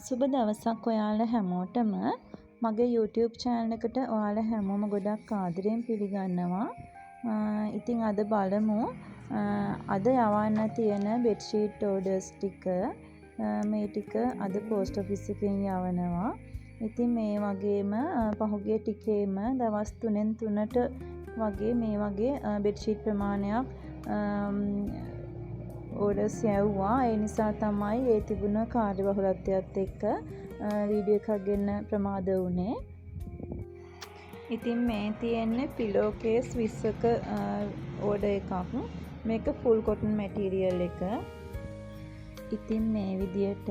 සුබ දවසක් ඔයාලා හැමෝටම. මගේ YouTube channel එකට ඔයාලා හැමෝම ගොඩක් ආදරෙන් පිළිගන්නවා. ඉතින් අද බලමු අද යවන්න තියෙන bedsheet orders ටික. මේ ටික අද post office එකෙන් යවනවා. ඉතින් මේ වගේම පහුගිය ටිකේම දවස් 3න් 3ට වගේ මේ වගේ bedsheet ප්‍රමාණයක් orders යවුවා. ඒ නිසා තමයි ඒ තිබුණ කාර්යබහුලත්වයත් එක්ක වීඩියෝ එකක් ගෙන්න ප්‍රමාද වුණේ. ඉතින් මේ තියෙන්නේ pillow case 20ක order එකක්. මේක full cotton material එක. ඉතින් මේ විදියට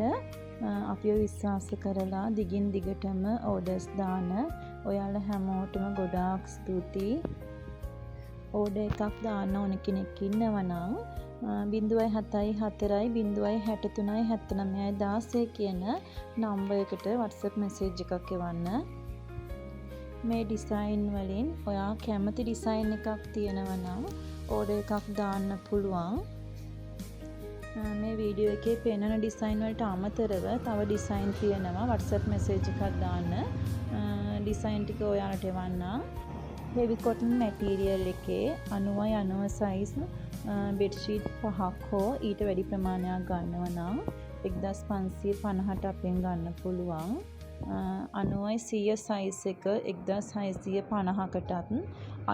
අපිව විශ්වාස කරලා දිගින් දිගටම orders දාන ඔයාලා හැමෝටම ගොඩාක් ස්තුතියි. order එකක් දාන්න ඕන කෙනෙක් ඉන්නවා නම් 074 063 79 16 කියන නම්බර් එකට WhatsApp message එකක් එවන්න. මේ ඩිසයින් වලින් ඔයා කැමති ඩිසයින් එකක් තියෙනවා නම් order එකක් දාන්න පුළුවන්. මේ වීඩියෝ එකේ පෙන්වන ඩිසයින් වලට අමතරව තව ඩිසයින් තියෙනවා. WhatsApp message එකක් දාන්න ඩිසයින් ටික ඔයාලට එවන්නම්. heavy cotton material එකේ 90 size bedsheet 5ක් හෝ ඊට වැඩි ප්‍රමාණයක් ගන්නවා නම් 1550ට අපෙන් ගන්න පුළුවන්. 90 size එක 1650කටත්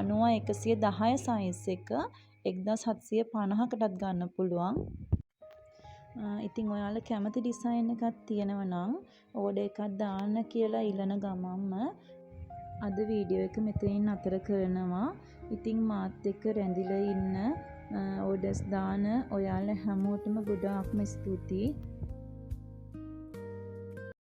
110 size එක 1750කටත් ගන්න පුළුවන්. ඉතින් ඔයාලා කැමති ඩිසයින් එකක් තියෙනවා නම් ඕඩර් එකක් දාන්න කියලා ඉල්ලන ගමන්ම අද වීඩියෝ එක මෙතනින් නතර කරනවා. ඉතින් මාත් එක්ක රැඳිලා ඉන්න ඕඩර්ස් දාන ඔයාලා හැමෝටම ගොඩාක්ම ස්තුතියි.